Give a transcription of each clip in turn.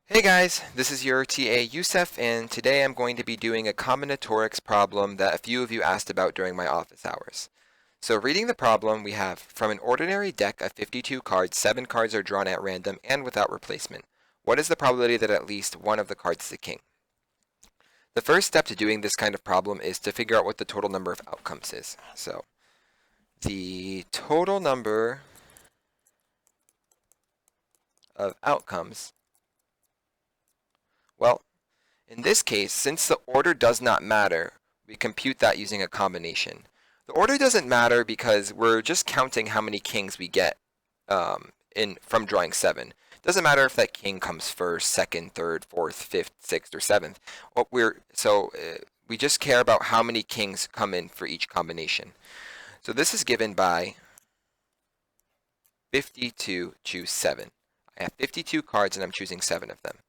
Hey guys, this is your TA Youssef, and today I'm going to be doing a combinatorics problem that a few of you asked about during my office hours. So reading the problem, we have, from an ordinary deck of 52 cards, 7 cards are drawn at random and without replacement. What is the probability that at least one of the cards is a king? The first step to doing this kind of problem is to figure out what the total number of outcomes is. So the total number of outcomes, well, in this case, since the order does not matter, we compute that using a combination. The order doesn't matter because we're just counting how many kings we get from drawing 7. It doesn't matter if that king comes first, second, third, fourth, fifth, sixth, or seventh. We just care about how many kings come in for each combination. So this is given by 52 choose 7. I have 52 cards and I'm choosing 7 of them.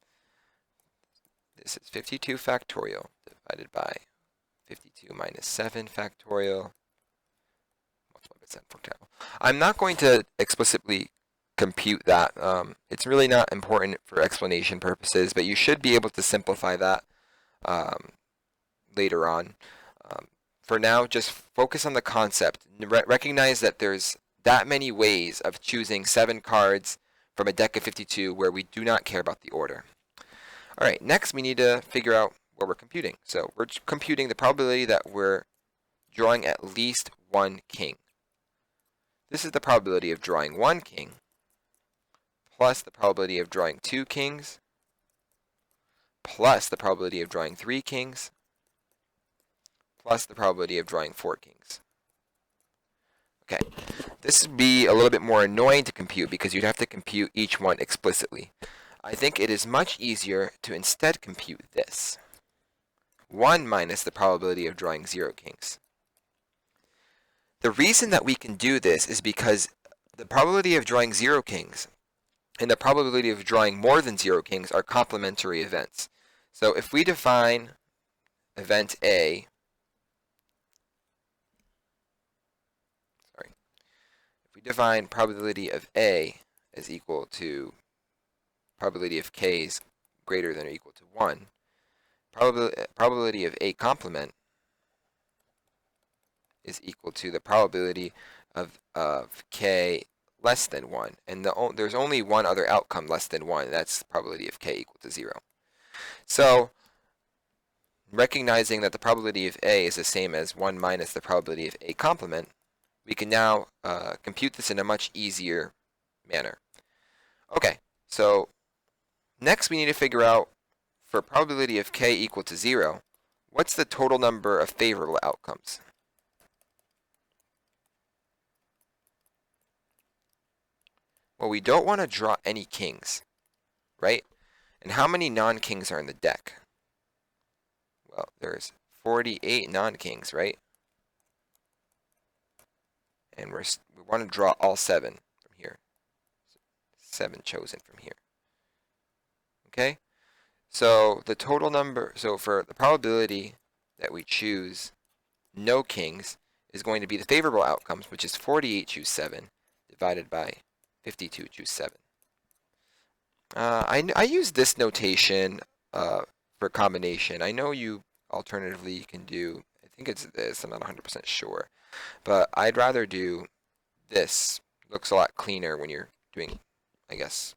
This is 52 factorial divided by 52 minus 7 factorial multiplied by 7 factorial. I'm not going to explicitly compute that. It's really not important for explanation purposes, but you should be able to simplify that later on. For now, just focus on the concept. Recognize that there's that many ways of choosing 7 cards from a deck of 52 where we do not care about the order. All right, next we need to figure out what we're computing. So we're computing the probability that we're drawing at least one king. This is the probability of drawing one king plus the probability of drawing 2 kings plus the probability of drawing 3 kings plus the probability of drawing 4 kings. Okay, this would be a little bit more annoying to compute because you'd have to compute each one explicitly. I think it is much easier to instead compute this. 1 minus the probability of drawing 0 kings. The reason that we can do this is because the probability of drawing 0 kings and the probability of drawing more than 0 kings are complementary events. So if we define event A, if we define probability of A as equal to probability of k is greater than or equal to 1, probability of A complement is equal to the probability of k less than 1. And there's only one other outcome less than 1. That's probability of k equal to 0. So recognizing that the probability of A is the same as 1 minus the probability of A complement, we can now compute this in a much easier manner. Okay, so next we need to figure out, for probability of k equal to 0, what's the total number of favorable outcomes? Well, we don't want to draw any kings, right? And how many non-kings are in the deck? Well, there's 48 non-kings, right? And we want to draw all 7 from here. 7 chosen from here. Okay? So the total number, so for the probability that we choose no kings is going to be the favorable outcomes, which is 48 choose 7 divided by 52 choose 7. I use this notation for combination. I know you alternatively can do, I think it's this, I'm not 100% sure. But I'd rather do this. Looks a lot cleaner when you're doing, I guess,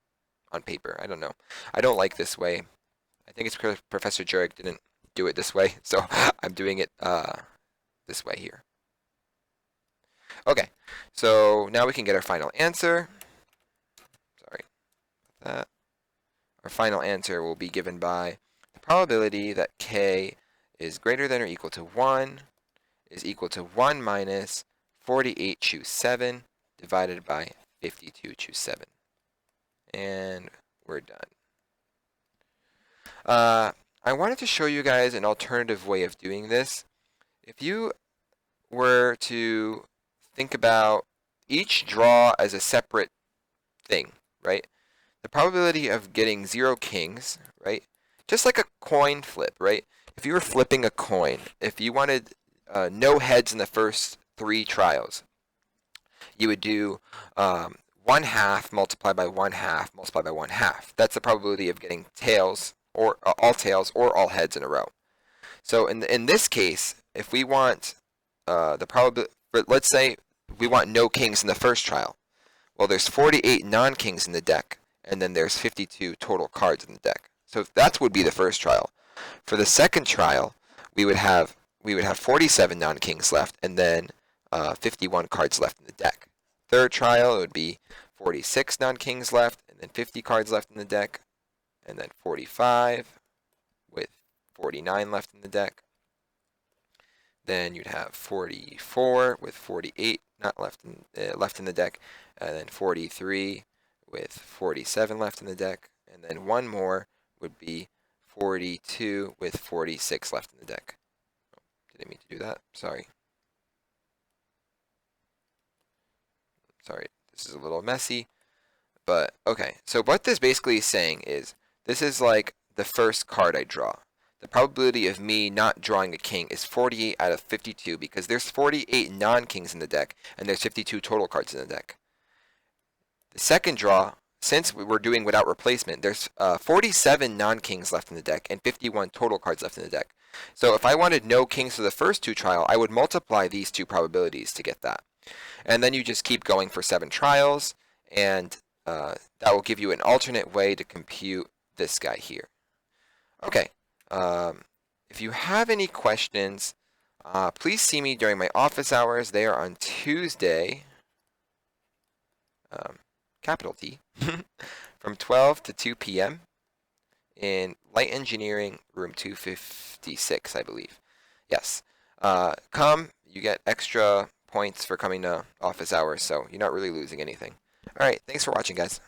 on paper. I don't know. I don't like this way. I think it's because Professor Jurek didn't do it this way, so I'm doing it this way here. Okay, so now we can get our final answer. Sorry about that. Our final answer will be given by the probability that k is greater than or equal to 1 is equal to 1 minus 48 choose 7 divided by 52 choose 7. And we're done. I wanted to show you guys an alternative way of doing this. If you were to think about each draw as a separate thing, right? The probability of getting 0 kings, right? Just like a coin flip, right? If you were flipping a coin, if you wanted no heads in the first 3 trials, you would do 1/2 multiplied by 1/2 multiplied by 1/2. That's the probability of getting tails or all tails or all heads in a row. So in this case, if we want the probability, let's say we want no kings in the first trial. Well, there's 48 non-kings in the deck, and then there's 52 total cards in the deck. So that would be the first trial. For the second trial, we would have 47 non-kings left, and then 51 cards left in the deck. Third trial, it would be 46 non-kings left, and then 50 cards left in the deck, and then 45 with 49 left in the deck. Then you'd have 44 with 48 not left in the deck, and then 43 with 47 left in the deck, and then one more would be 42 with 46 left in the deck. Oh, didn't mean to do that. Sorry. Sorry, this is a little messy, but okay. So what this basically is saying is this is like the first card I draw. The probability of me not drawing a king is 48 out of 52 because there's 48 non-kings in the deck and there's 52 total cards in the deck. The second draw, since we were doing without replacement, there's 47 non-kings left in the deck and 51 total cards left in the deck. So if I wanted no kings for the first two trial, I would multiply these two probabilities to get that. And then you just keep going for 7 trials, and that will give you an alternate way to compute this guy here. Okay, if you have any questions, please see me during my office hours. They are on Tuesday, capital T, from 12 to 2 p.m. in Light Engineering, room 256, I believe. Yes. Come, you get extra points for coming to office hours, so you're not really losing anything. Alright, thanks for watching, guys.